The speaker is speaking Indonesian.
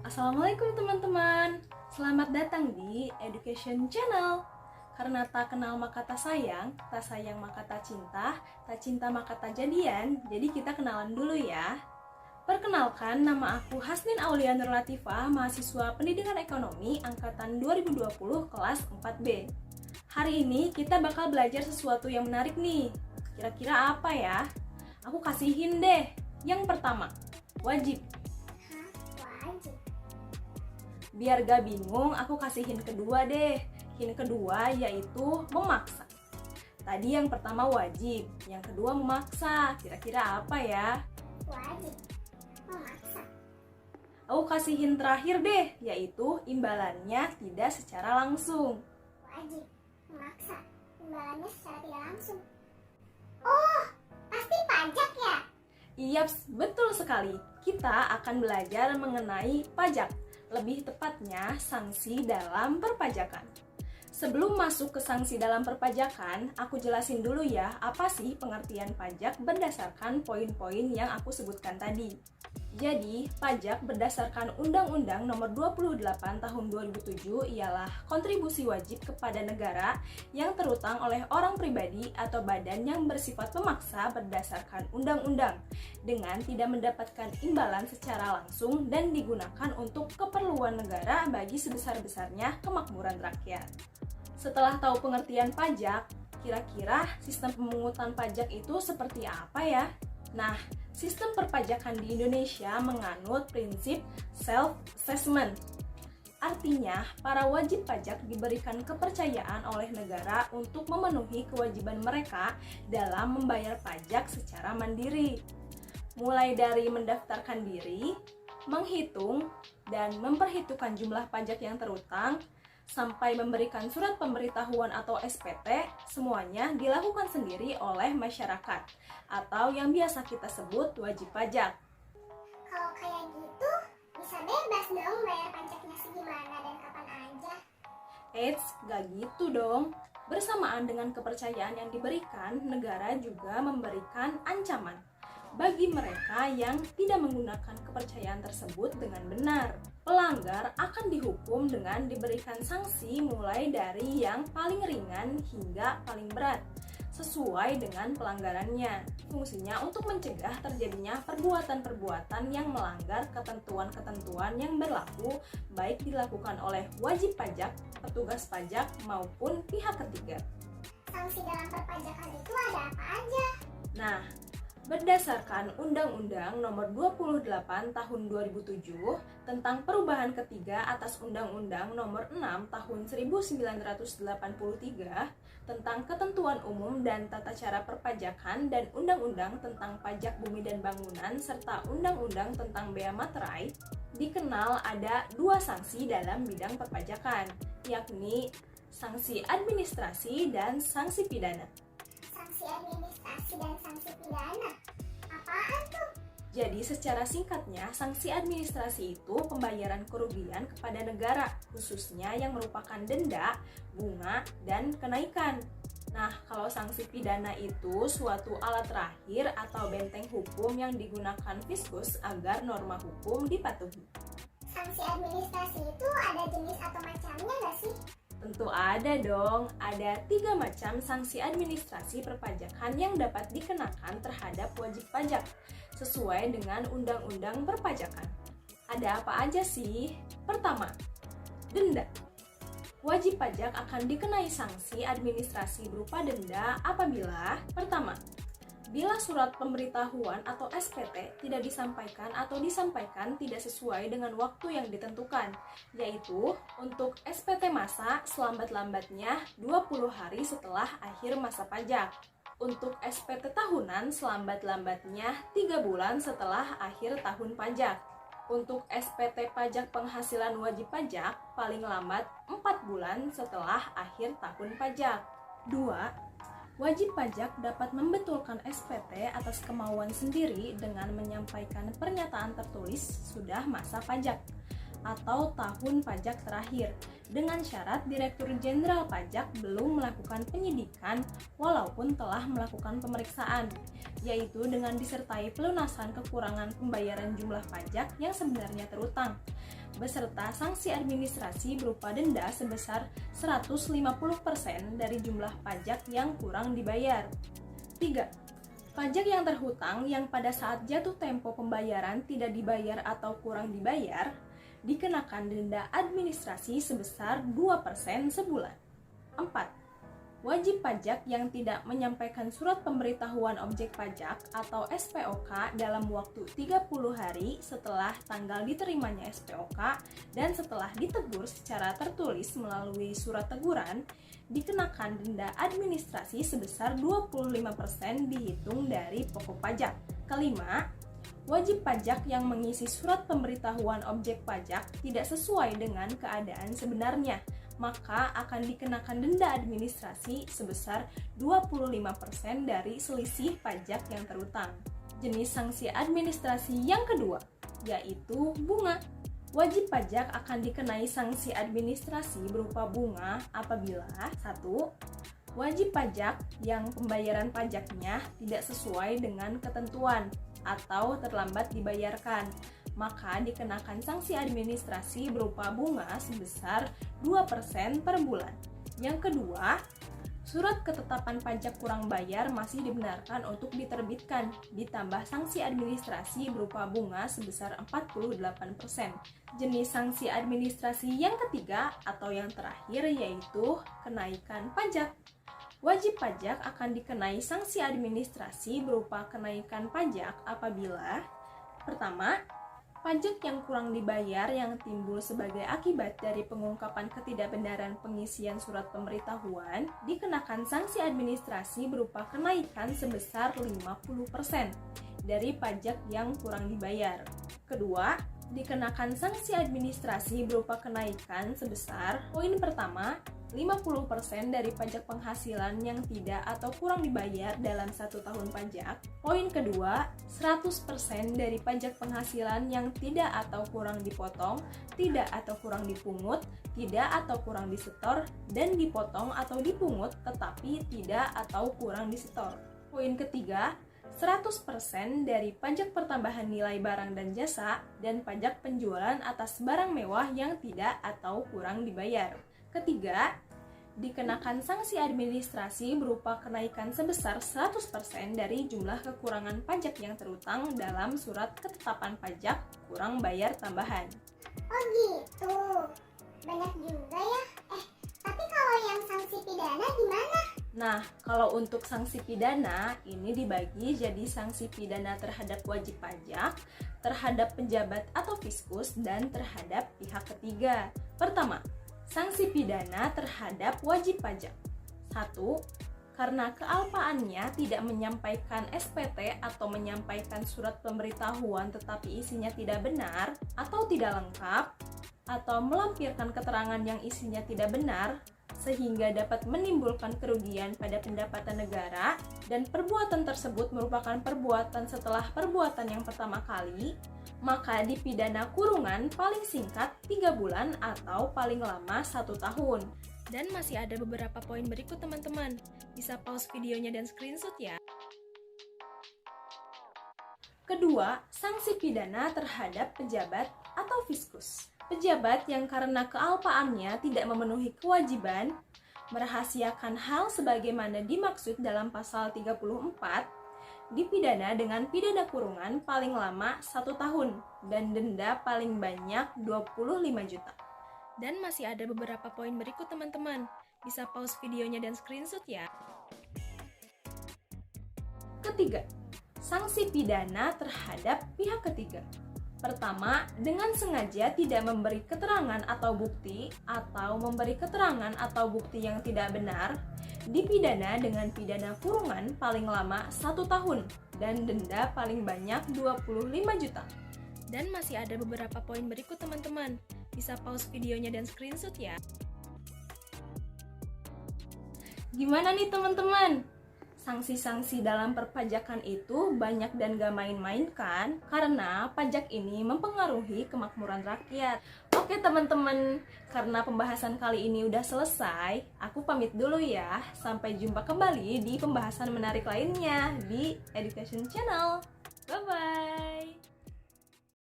Assalamualaikum teman-teman. Selamat datang di Education Channel. Karena tak kenal maka tak sayang maka tak cinta maka tak jadian. Jadi kita kenalan dulu ya. Perkenalkan, nama aku Hasnin Aulia Nur Latifah, mahasiswa Pendidikan Ekonomi angkatan 2020 kelas 4B. Hari ini kita bakal belajar sesuatu yang menarik nih. Kira-kira apa ya? Aku kasihin deh. Yang pertama, wajib. Wajib. Biar gak bingung, aku kasih hint kedua deh. Hint kedua yaitu memaksa. Tadi yang pertama wajib, yang kedua memaksa. Kira-kira apa ya? Wajib. Memaksa. Aku kasih hint terakhir deh, yaitu imbalannya tidak secara langsung. Wajib. Memaksa. Imbalannya secara tidak langsung. Oh, pasti pajak ya? Iyaps, betul sekali. Kita akan belajar mengenai pajak. Lebih tepatnya, sanksi dalam perpajakan. Sebelum masuk ke sanksi dalam perpajakan, aku jelasin dulu ya apa sih pengertian pajak berdasarkan poin-poin yang aku sebutkan tadi. Jadi, pajak berdasarkan Undang-Undang Nomor 28 Tahun 2007 ialah kontribusi wajib kepada negara yang terutang oleh orang pribadi atau badan yang bersifat memaksa berdasarkan undang-undang dengan tidak mendapatkan imbalan secara langsung dan digunakan untuk keperluan negara bagi sebesar-besarnya kemakmuran rakyat. Setelah tahu pengertian pajak, kira-kira sistem pemungutan pajak itu seperti apa ya? Nah, sistem perpajakan di Indonesia menganut prinsip self-assessment. Artinya, para wajib pajak diberikan kepercayaan oleh negara untuk memenuhi kewajiban mereka dalam membayar pajak secara mandiri. Mulai dari mendaftarkan diri, menghitung, dan memperhitungkan jumlah pajak yang terutang, sampai memberikan surat pemberitahuan atau SPT, semuanya dilakukan sendiri oleh masyarakat atau yang biasa kita sebut wajib pajak. Kalau kayak gitu, bisa bebas dong bayar pajaknya segimana dan kapan aja. Eits, gak gitu dong. Bersamaan dengan kepercayaan yang diberikan, negara juga memberikan ancaman bagi mereka yang tidak menggunakan kepercayaan tersebut dengan benar. Pelanggar akan dihukum dengan diberikan sanksi mulai dari yang paling ringan hingga paling berat, sesuai dengan pelanggarannya. Fungsinya untuk mencegah terjadinya perbuatan-perbuatan yang melanggar ketentuan-ketentuan yang berlaku, baik dilakukan oleh wajib pajak, petugas pajak, maupun pihak ketiga. Sanksi dalam perpajakan itu ada apa aja? Nah, berdasarkan Undang-Undang Nomor 28 Tahun 2007 tentang perubahan ketiga atas Undang-Undang Nomor 6 Tahun 1983 tentang ketentuan umum dan tata cara perpajakan dan Undang-Undang tentang pajak bumi dan bangunan serta Undang-Undang tentang bea materai, dikenal ada dua sanksi dalam bidang perpajakan, yakni sanksi administrasi dan sanksi pidana. Sanksi administrasi dan sanksi pidana. Apaan tuh? Jadi secara singkatnya, sanksi administrasi itu pembayaran kerugian kepada negara, khususnya yang merupakan denda, bunga, dan kenaikan. Nah, kalau sanksi pidana itu suatu alat terakhir atau benteng hukum yang digunakan fiskus agar norma hukum dipatuhi. Sanksi administrasi itu ada jenis atau macamnya nggak sih? Tentu ada dong, ada 3 macam sanksi administrasi perpajakan yang dapat dikenakan terhadap wajib pajak sesuai dengan Undang-Undang Perpajakan. Ada apa aja sih? Pertama, denda. Wajib pajak akan dikenai sanksi administrasi berupa denda apabila pertama, bila surat pemberitahuan atau SPT tidak disampaikan atau disampaikan tidak sesuai dengan waktu yang ditentukan, yaitu untuk SPT masa selambat-lambatnya 20 hari setelah akhir masa pajak. Untuk SPT tahunan selambat-lambatnya 3 bulan setelah akhir tahun pajak. Untuk SPT pajak penghasilan wajib pajak paling lambat 4 bulan setelah akhir tahun pajak. 2. Wajib pajak dapat membetulkan SPT atas kemauan sendiri dengan menyampaikan pernyataan tertulis sudah masa pajak atau tahun pajak terakhir, dengan syarat Direktur Jenderal Pajak belum melakukan penyidikan walaupun telah melakukan pemeriksaan, yaitu dengan disertai pelunasan kekurangan pembayaran jumlah pajak yang sebenarnya terutang, beserta sanksi administrasi berupa denda sebesar 150% dari jumlah pajak yang kurang dibayar. 3. Pajak yang terhutang yang pada saat jatuh tempo pembayaran tidak dibayar atau kurang dibayar, dikenakan denda administrasi sebesar 2% sebulan. 4. Wajib pajak yang tidak menyampaikan surat pemberitahuan objek pajak atau SPOK dalam waktu 30 hari setelah tanggal diterimanya SPOK dan setelah ditegur secara tertulis melalui surat teguran, dikenakan denda administrasi sebesar 25% dihitung dari pokok pajak. Kelima, wajib pajak yang mengisi surat pemberitahuan objek pajak tidak sesuai dengan keadaan sebenarnya, maka akan dikenakan denda administrasi sebesar 25% dari selisih pajak yang terutang. Jenis sanksi administrasi yang kedua, yaitu bunga. Wajib pajak akan dikenai sanksi administrasi berupa bunga apabila 1. Wajib pajak yang pembayaran pajaknya tidak sesuai dengan ketentuan atau terlambat dibayarkan, maka dikenakan sanksi administrasi berupa bunga sebesar 2% per bulan. Yang kedua, surat ketetapan pajak kurang bayar masih dibenarkan untuk diterbitkan, ditambah sanksi administrasi berupa bunga sebesar 48%. Jenis sanksi administrasi yang ketiga atau yang terakhir yaitu kenaikan pajak. Wajib pajak akan dikenai sanksi administrasi berupa kenaikan pajak apabila: pertama, pajak yang kurang dibayar yang timbul sebagai akibat dari pengungkapan ketidakbenaran pengisian surat pemberitahuan dikenakan sanksi administrasi berupa kenaikan sebesar 50% dari pajak yang kurang dibayar. Kedua, dikenakan sanksi administrasi berupa kenaikan sebesar: poin pertama, 50% dari pajak penghasilan yang tidak atau kurang dibayar dalam 1 tahun pajak. Poin kedua, 100% dari pajak penghasilan yang tidak atau kurang dipotong, tidak atau kurang dipungut, tidak atau kurang disetor, dan dipotong atau dipungut tetapi tidak atau kurang disetor. Poin ketiga, 100% dari pajak pertambahan nilai barang dan jasa dan pajak penjualan atas barang mewah yang tidak atau kurang dibayar. Ketiga, dikenakan sanksi administrasi berupa kenaikan sebesar 100% dari jumlah kekurangan pajak yang terutang dalam surat ketetapan pajak kurang bayar tambahan. Oh gitu, banyak juga ya. Tapi kalau yang sanksi pidana gimana? Nah, kalau untuk sanksi pidana, ini dibagi jadi sanksi pidana terhadap wajib pajak, terhadap pejabat atau fiskus, dan terhadap pihak ketiga. Pertama, sanksi pidana terhadap wajib pajak. 1. Karena kealpaannya tidak menyampaikan SPT atau menyampaikan surat pemberitahuan tetapi isinya tidak benar atau tidak lengkap, atau melampirkan keterangan yang isinya tidak benar, sehingga dapat menimbulkan kerugian pada pendapatan negara, dan perbuatan tersebut merupakan perbuatan setelah perbuatan yang pertama kali, maka dipidana kurungan paling singkat 3 bulan atau paling lama 1 tahun. Dan masih ada beberapa poin berikut teman-teman. Bisa pause videonya dan screenshot ya. Kedua, sanksi pidana terhadap pejabat atau fiskus. Pejabat yang karena kealpaannya tidak memenuhi kewajiban merahasiakan hal sebagaimana dimaksud dalam pasal 34, dipidana dengan pidana kurungan paling lama 1 tahun dan denda paling banyak 25 juta. Dan masih ada beberapa poin berikut teman-teman. Bisa pause videonya dan screenshot ya. Ketiga, sanksi pidana terhadap pihak ketiga. Pertama, dengan sengaja tidak memberi keterangan atau bukti atau memberi keterangan atau bukti yang tidak benar, dipidana dengan pidana kurungan paling lama 1 tahun dan denda paling banyak 25 juta. Dan masih ada beberapa poin berikut teman-teman. Bisa pause videonya dan screenshot ya. Gimana nih teman-teman? Sanksi-sanksi dalam perpajakan itu banyak dan gak main-main kan? Karena pajak ini mempengaruhi kemakmuran rakyat. Oke teman-teman, karena pembahasan kali ini udah selesai, aku pamit dulu ya. Sampai jumpa kembali di pembahasan menarik lainnya di Education Channel. Bye-bye!